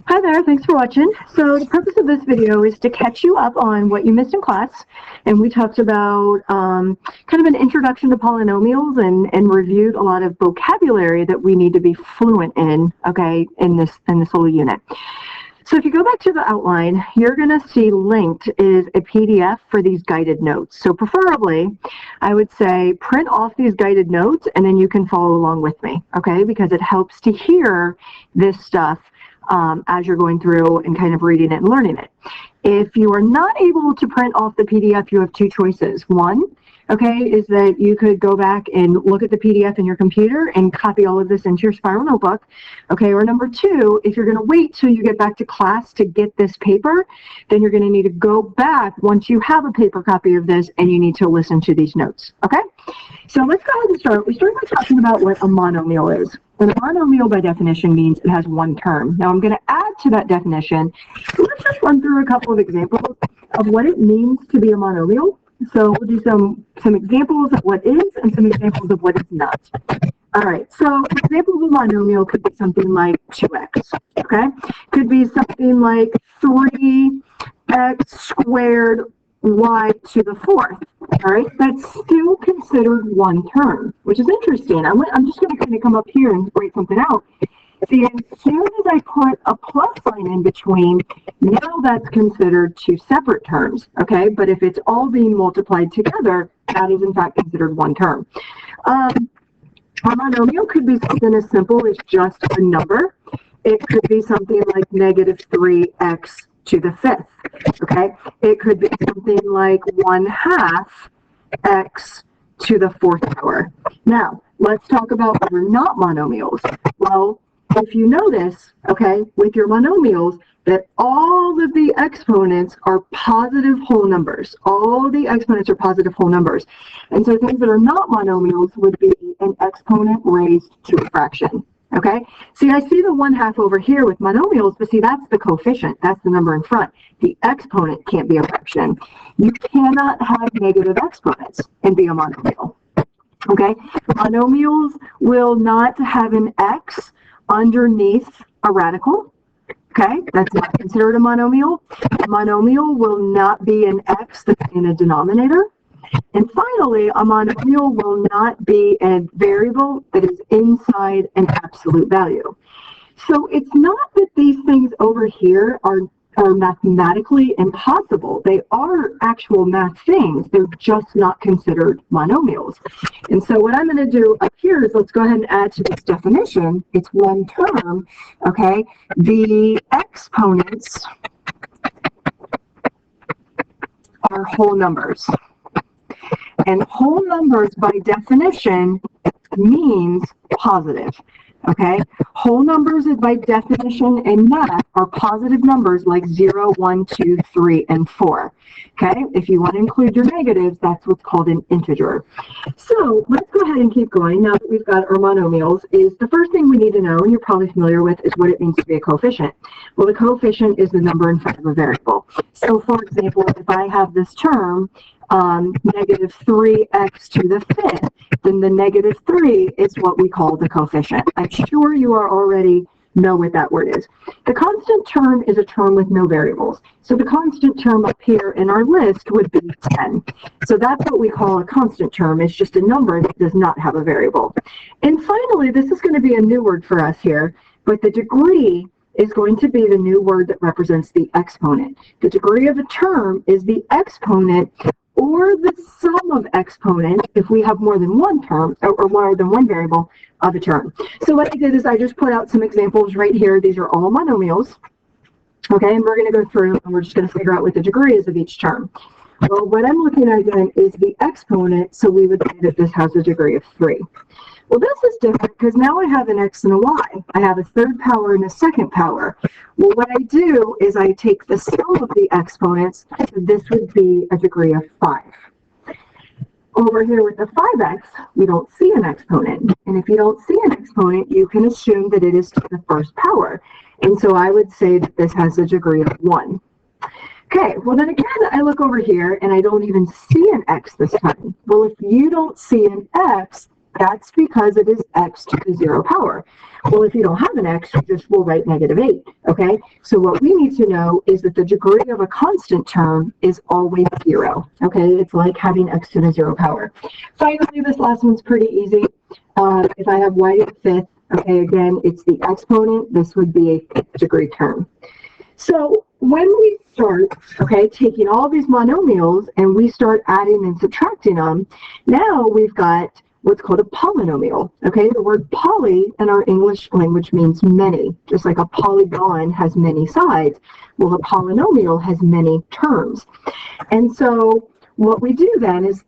Hi there, thanks for watching. So the purpose of this video is to catch you up on what you missed in class. And we talked about kind of an introduction to polynomials and reviewed a lot of vocabulary that we need to be fluent in, okay, in this whole unit. So if you go back to the outline, you're going to see linked is a PDF for these guided notes. So preferably, I would say print off these guided notes and then you can follow along with me, okay, because it helps to hear this stuff as you're going through and kind of reading it and learning it. If you are not able to print off the PDF, you have two choices. One, okay, is that you could go back and look at the PDF in your computer and copy all of this into your spiral notebook, okay, or number two, if you're going to wait till you get back to class to get this paper, then you're going to need to go back once you have a paper copy of this and you need to listen to these notes, okay? So let's go ahead and start. We start by talking about what a monomial is. And a monomial, by definition, means it has one term. Now, I'm going to add to that definition. So let's just run through a couple of examples of what it means to be a monomial. So we'll do some examples of what is and some examples of what is not. All right, so examples of monomial could be something like 2x, okay? Could be something like 3x squared y to the fourth, all right? That's still considered one term, which is interesting. I'm just going to kind of come up here and write something out. See, as soon as I put a plus sign in between, now that's considered two separate terms, okay? But if it's all being multiplied together, that is in fact considered one term. A monomial could be something as simple as just a number. It could be something like negative 3x to the fifth, okay? It could be something like 1/2 x to the fourth power. Now, let's talk about what are not monomials. Well, if you notice, okay, with your monomials, that all of the exponents are positive whole numbers. All the exponents are positive whole numbers. And so things that are not monomials would be an exponent raised to a fraction. Okay, see, I see the 1/2 over here with monomials, but see, that's the coefficient. That's the number in front. The exponent can't be a fraction. You cannot have negative exponents and be a monomial. Okay, monomials will not have an x underneath a radical. Okay, that's not considered a monomial. A monomial will not be an x that's in a denominator. And finally, a monomial will not be a variable that is inside an absolute value. So it's not that these things over here are mathematically impossible. They are actual math things. They're just not considered monomials. And so what I'm going to do up here is let's go ahead and add to this definition. It's one term, okay? The exponents are whole numbers. And whole numbers, by definition, means positive, okay? Whole numbers, by definition, in math, are positive numbers like 0, 1, 2, 3, and 4, okay? If you want to include your negatives, that's what's called an integer. So let's go ahead and keep going. Now that we've got our monomials, is the first thing we need to know, and you're probably familiar with, is what it means to be a coefficient. Well, the coefficient is the number in front of a variable. So, for example, if I have this term, negative 3x to the fifth, then the negative 3 is what we call the coefficient. I'm sure you are already know what that word is. The constant term is a term with no variables. So the constant term up here in our list would be 10. So that's what we call a constant term. It's just a number that does not have a variable. And finally, this is going to be a new word for us here, but the degree is going to be the new word that represents the exponent. The degree of a term is the exponent or the sum of exponents if we have more than one term or more than one variable of a term. So what I did is I just put out some examples right here. These are all monomials. Okay, and we're going to go through and we're just going to figure out what the degree is of each term. Well, what I'm looking at then is the exponent, so we would say that this has a degree of 3. Well, this is different because now I have an x and a y. I have a third power and a second power. Well, what I do is I take the sum of the exponents, so this would be a degree of 5. Over here with the 5x, we don't see an exponent. And if you don't see an exponent, you can assume that it is to the first power. And so I would say that this has a degree of 1. Okay, well then again, I look over here and I don't even see an x this time. Well, if you don't see an x, That's because it is x to the 0 power. Well, if you don't have an x, you just will write -8, okay? So what we need to know is that the degree of a constant term is always 0, okay? It's like having x to the 0 power. Finally, this last one's pretty easy. If I have y to the 5th, okay, again, it's the exponent. This would be a 5th degree term. So when we start, okay, taking all these monomials and we start adding and subtracting them, now we've got what's called a polynomial, okay? The word poly in our English language means many, just like a polygon has many sides. Well, a polynomial has many terms. And so what we do then is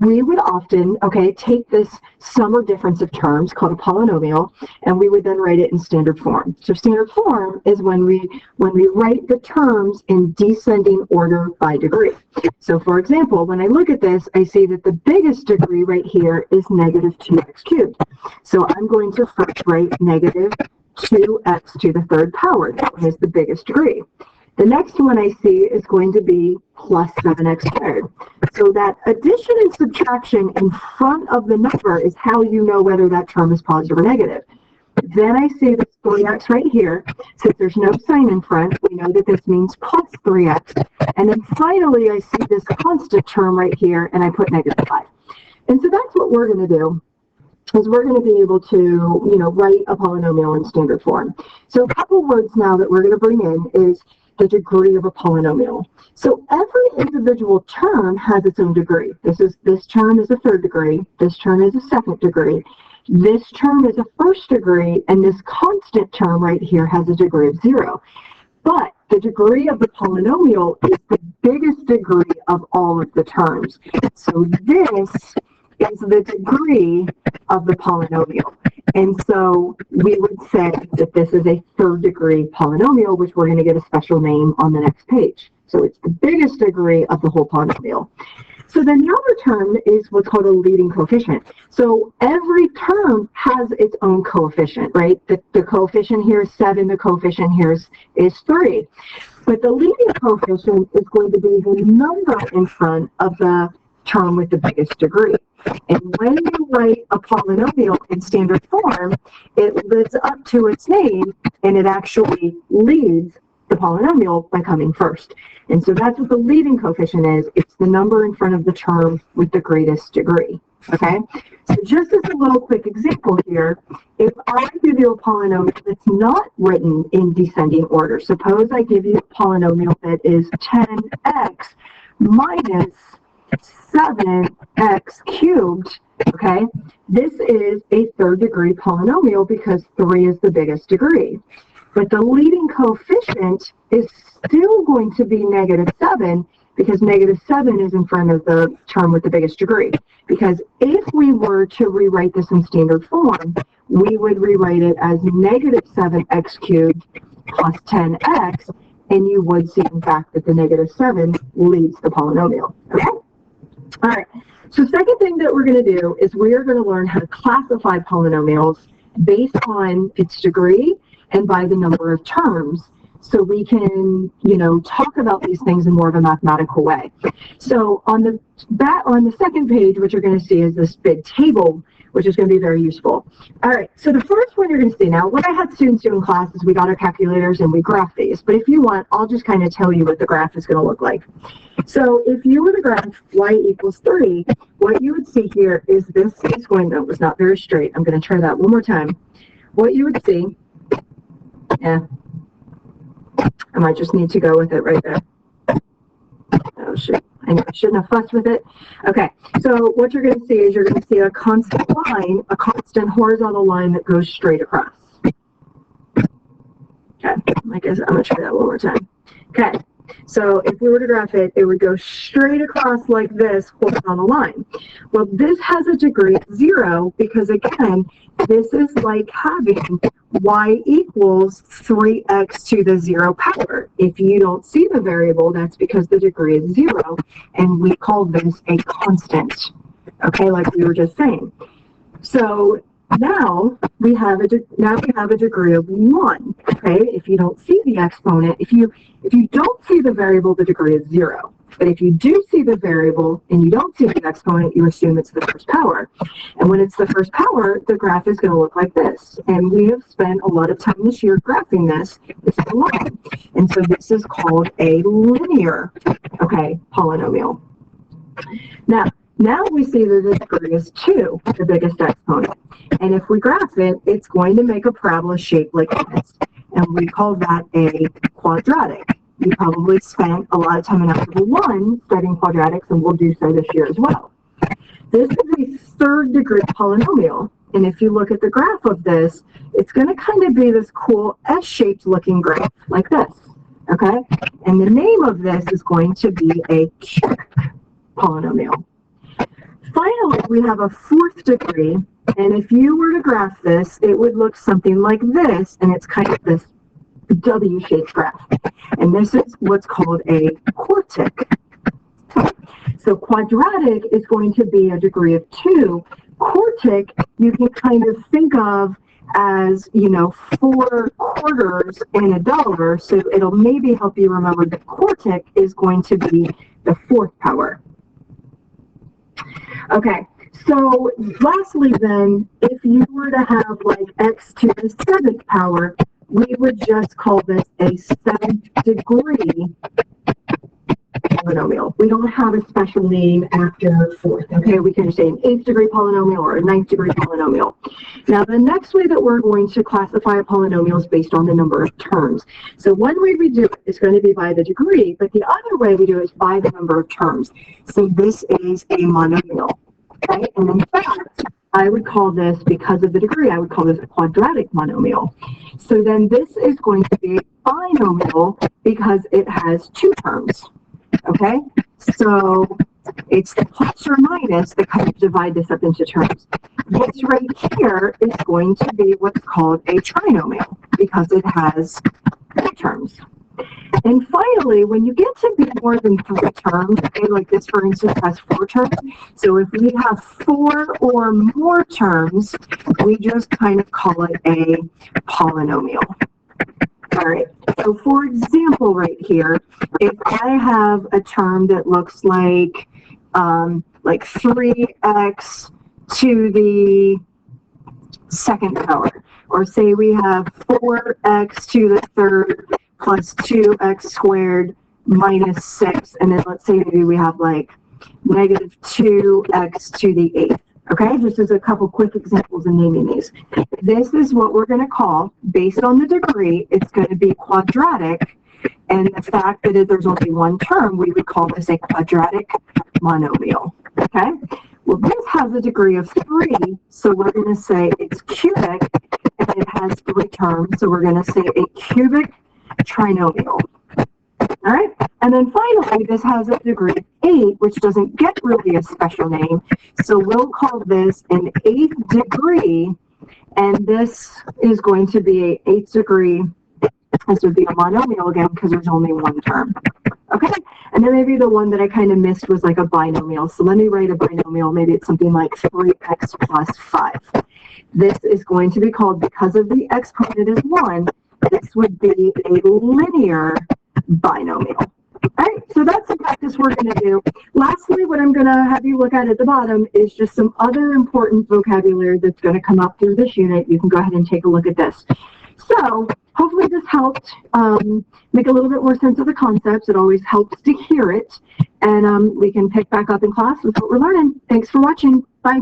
we would often, okay, take this sum or difference of terms called a polynomial, and we would then write it in standard form. So standard form is when we write the terms in descending order by degree. So for example, when I look at this, I see that the biggest degree right here is -2x cubed. So I'm going to first write -2x to the 3rd power. That one is the biggest degree. The next one I see is going to be plus 7x squared. So that addition and subtraction in front of the number is how you know whether that term is positive or negative. Then I see this 3x right here. Since there's no sign in front, we know that this means plus 3x. And then finally, I see this constant term right here, and I put -5. And so that's what we're going to do. Is we're going to be able to, write a polynomial in standard form. So a couple words now that we're going to bring in is the degree of a polynomial. So every individual term has its own degree. This term is a 3rd degree. This term is a 2nd degree. This term is a 1st degree, and this constant term right here has a degree of 0. But the degree of the polynomial is the biggest degree of all of the terms. So this is the degree of the polynomial. And so we would say that this is a 3rd degree polynomial, which we're going to get a special name on the next page. So it's the biggest degree of the whole polynomial. So then the other term is what's called a leading coefficient. So every term has its own coefficient, right? The coefficient here is 7, the coefficient here is 3. But the leading coefficient is going to be the number in front of the term with the biggest degree. And when you write a polynomial in standard form, it lives up to its name, and it actually leads the polynomial by coming first. And so that's what the leading coefficient is. It's the number in front of the term with the greatest degree. Okay? So just as a little quick example here, if I give you a polynomial that's not written in descending order, suppose I give you a polynomial that is 10x minus 7x cubed, okay? This is a 3rd degree polynomial because 3 is the biggest degree. But the leading coefficient is still going to be -7 because -7 is in front of the term with the biggest degree. Because if we were to rewrite this in standard form, we would rewrite it as -7x cubed plus 10x, and you would see, in fact, that the -7 leads the polynomial. Okay? All right. So second thing that we're going to do is we are going to learn how to classify polynomials based on its degree and by the number of terms, so we can, talk about these things in more of a mathematical way. So on the second page, what you're going to see is this big table, which is going to be very useful. All right, so the first one you're going to see now, what I had students do in class is we got our calculators and we graph these. But if you want, I'll just kind of tell you what the graph is going to look like. So if you were to graph y equals 3, what you would see here is this is going, that was not very straight. I'm going to try that one more time. What you would see, I might just need to go with it right there. Oh, shoot. I shouldn't have fussed with it. Okay, so what you're going to see is you're going to see a constant line, a constant horizontal line that goes straight across. Okay, I guess I'm going to try that one more time. Okay, so if we were to graph it, it would go straight across like this horizontal line. Well, this has a degree of 0 because, again, this is like having y equals 3x to the 0 power. If you don't see the variable, that's because the degree is 0, and we call this a constant, okay, like we were just saying. So Now we have a degree of 1. Okay, if you don't see the exponent, if you don't see the variable, the degree is 0. But if you do see the variable and you don't see the exponent, you assume it's the first power. And when it's the first power, the graph is going to look like this. And we have spent a lot of time this year graphing this. This is a line. And so this is called a linear, okay, polynomial. Now we see that the degree is 2, the biggest exponent. And if we graph it, it's going to make a parabola shape like this. And we call that a quadratic. You probably spent a lot of time in Algebra 1 studying quadratics, and we'll do so this year as well. This is a third degree polynomial. And if you look at the graph of this, it's going to kind of be this cool S-shaped looking graph like this. Okay? And the name of this is going to be a cubic polynomial. Finally, we have a fourth degree, and if you were to graph this, it would look something like this, and it's kind of this W-shaped graph. And this is what's called a quartic. So quadratic is going to be a degree of 2. Quartic, you can kind of think of as, 4 quarters and a dollar, so it'll maybe help you remember that quartic is going to be the 4th power. Okay, so lastly then, if you were to have like x to the 7th power, we would just call this a 7th degree polynomial. We don't have a special name after 4th, okay? We can just say an 8th degree polynomial or a 9th degree polynomial. Now, the next way that we're going to classify a polynomial is based on the number of terms. So one way we do it is going to be by the degree, but the other way we do it is by the number of terms. So this is a monomial, okay? And in fact, I would call this, because of the degree, I would call this a quadratic monomial. So then this is going to be a binomial because it has 2 terms. Okay, so it's the plus or minus that kind of divide this up into terms. This right here is going to be what's called a trinomial because it has 3 terms. And finally, when you get to be more than 3 terms, okay, like this, for instance, has 4 terms. So if we have 4 or more terms, we just kind of call it a polynomial. All right, so for example, right here, if I have a term that looks like 3x to the 2nd power, or say we have 4x to the 3rd plus 2x squared minus 6, and then let's say maybe we have like negative 2x to the 8th. Okay, just as a couple quick examples in naming these. This is what we're going to call, based on the degree, it's going to be quadratic, and the fact that there's only 1 term, we would call this a quadratic monomial. Okay, well, this has a degree of 3, so we're going to say it's cubic, and it has 3 terms, so we're going to say a cubic trinomial. All right, and then finally, this has a degree of 8, which doesn't get really a special name, so we'll call this an 8th degree, and this is going to be an 8th degree. This would be a monomial again because there's only 1 term. Okay, and then maybe the one that I kind of missed was like a binomial. So let me write a binomial. Maybe it's something like 3x plus 5. This is going to be called, because of the exponent is 1, this would be a linear binomial. All right, so that's the practice we're going to do. Lastly, what I'm going to have you look at the bottom is just some other important vocabulary that's going to come up through this unit. You can go ahead and take a look at this. So hopefully this helped make a little bit more sense of the concepts. It always helps to hear it. And we can pick back up in class with what we're learning. Thanks for watching. Bye.